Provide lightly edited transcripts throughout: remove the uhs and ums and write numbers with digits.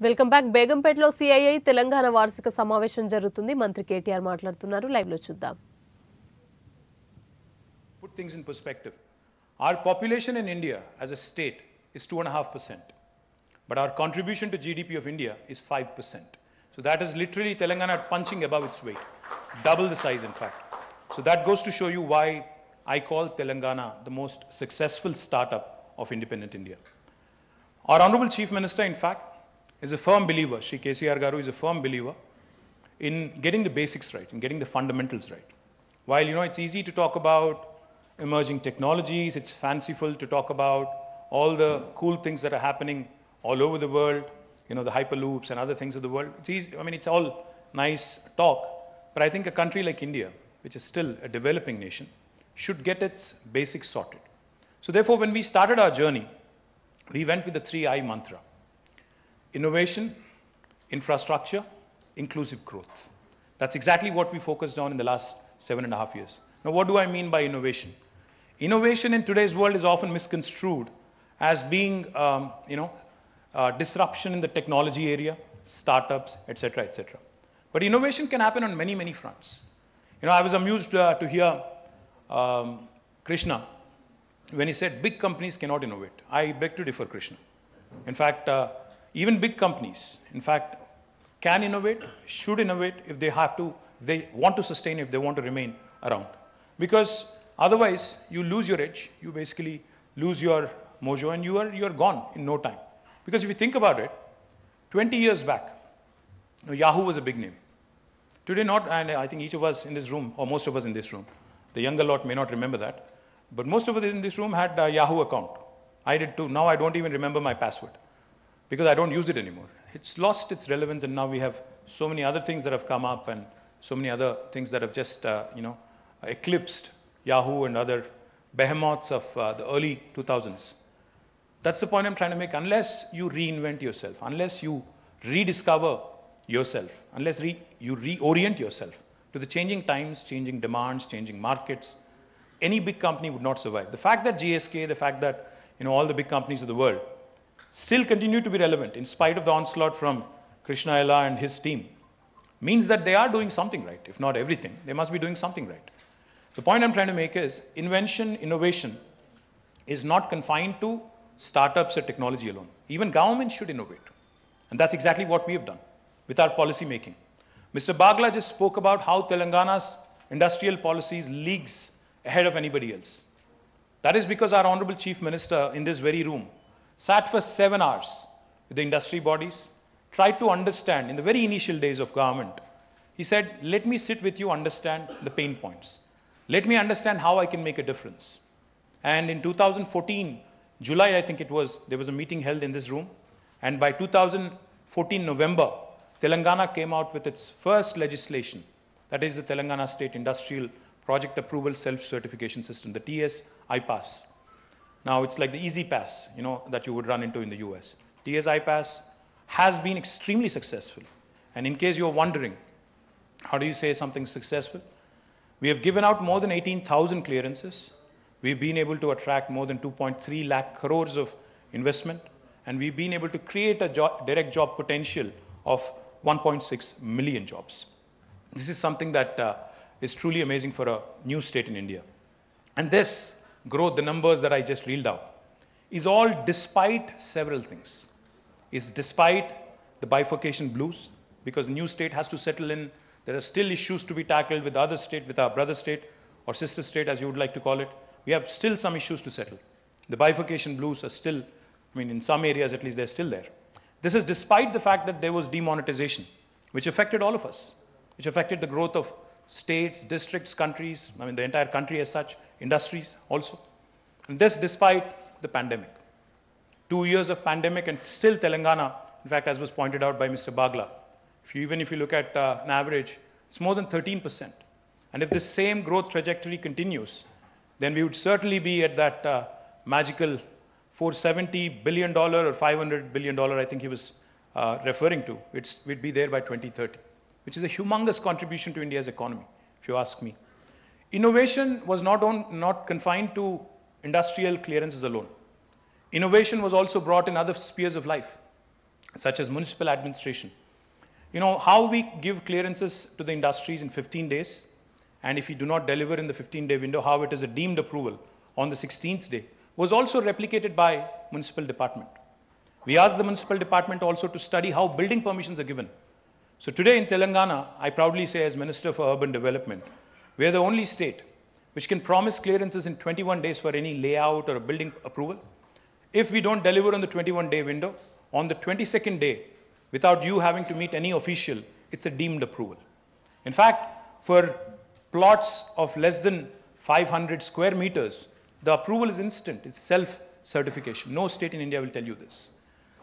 Welcome back. బేగంపేటలో CII Telangana వార్షిక సమావేశం జరుగుతుంది. మంత్రి KTR మాట్లాడుతున్నారు. లైవ్ లో చూద్దాం. Put things in perspective. Our population in India as a state is 2.5%, but our contribution to GDP of India is 5%. So that is literally Telangana punching above its weight, double the size in fact. So that goes to show you why I call Telangana the most successful startup of independent India. Our Honorable Chief Minister, in fact, is a firm believer, Shri KCR Garu is a firm believer in getting the basics right, in getting the fundamentals right. While, it's easy to talk about emerging technologies, it's fanciful to talk about all the cool things that are happening all over the world, the hyperloops and other things of the world. It's easy, it's all nice talk, but I think a country like India, which is still a developing nation, should get its basics sorted. So therefore, when we started our journey, we went with the 3I mantra: innovation, infrastructure, inclusive growth. That's exactly what we focused on in the last 7.5 years. Now, what do I mean by innovation? Innovation in today's world is often misconstrued as being, disruption in the technology area, startups, etc., etc. But innovation can happen on many, many fronts. I was amused to hear Krishna when he said big companies cannot innovate. I beg to differ, Krishna. In fact, even big companies, can innovate, should innovate if they have to, they want to sustain, if they want to remain around. Because otherwise, you lose your edge, you basically lose your mojo, and you are gone in no time. Because if you think about it, 20 years back, Yahoo was a big name. Today not, and I think each of us in this room, or most of us in this room, the younger lot may not remember that, but most of us in this room had a Yahoo account. I did too. Now I don't even remember my password, because I don't use it anymore. It's lost its relevance, and now we have so many other things that have come up and so many other things that have just, eclipsed Yahoo and other behemoths of the early 2000s. That's the point I'm trying to make. Unless you reinvent yourself, unless you rediscover yourself, unless you reorient yourself to the changing times, changing demands, changing markets, any big company would not survive. The fact that GSK, the fact that all the big companies of the world still continue to be relevant in spite of the onslaught from Krishna Ella and his team means that they are doing something right. If not everything, they must be doing something right. The point I'm trying to make is invention, innovation is not confined to startups or technology alone. Even government should innovate. And that's exactly what we have done with our policy making. Mr. Bagla just spoke about how Telangana's industrial policies leagues ahead of anybody else. That is because our Honorable Chief Minister in this very room sat for 7 hours with the industry bodies, tried to understand in the very initial days of government. He said, let me sit with you, understand the pain points. Let me understand how I can make a difference. And in 2014, July I think it was, there was a meeting held in this room. And by 2014 November, Telangana came out with its first legislation. That is the Telangana State Industrial Project Approval Self-Certification System, the TS-IPASS. Now it's like the easy pass, that you would run into in the US. TS-IPASS has been extremely successful. And in case you're wondering, how do you say something successful? We have given out more than 18,000 clearances. We've been able to attract more than 2.3 lakh crores of investment. And we've been able to create a direct job potential of 1.6 million jobs. This is something that is truly amazing for a new state in India. And this growth, the numbers that I just reeled out, is all despite several things. It's despite the bifurcation blues, because the new state has to settle in. There are still issues to be tackled with the other state, with our brother state, or sister state, as you would like to call it. We have still some issues to settle. The bifurcation blues are still, in some areas at least, they're still there. This is despite the fact that there was demonetization, which affected all of us, which affected the growth of states, districts, countries, the entire country as such, industries also. And this despite the pandemic. 2 years of pandemic, and still Telangana, in fact, as was pointed out by Mr. Bagla, even if you look at an average, it's more than 13%. And if this same growth trajectory continues, then we would certainly be at that magical $470 billion or $500 billion, I think he was referring to. We'd be there by 2030, which is a humongous contribution to India's economy, if you ask me. Innovation was not confined to industrial clearances alone. Innovation was also brought in other spheres of life. such as municipal administration. You know, how we give clearances to the industries in 15 days, and if you do not deliver in the 15-day window, how it is a deemed approval on the 16th day, was also replicated by municipal department. We asked the municipal department also to study how building permissions are given. So today in Telangana, I proudly say as Minister for Urban Development, we are the only state which can promise clearances in 21 days for any layout or a building approval. If we don't deliver on the 21-day window, on the 22nd day, without you having to meet any official, it's a deemed approval. In fact, for plots of less than 500 square meters, the approval is instant. It's self-certification. No state in India will tell you this.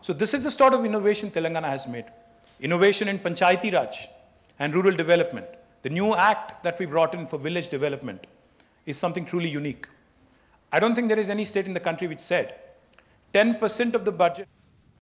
So this is the sort of innovation Telangana has made. Innovation in Panchayati Raj and rural development. The new act that we brought in for village development is something truly unique. I don't think there is any state in the country which said 10% of the budget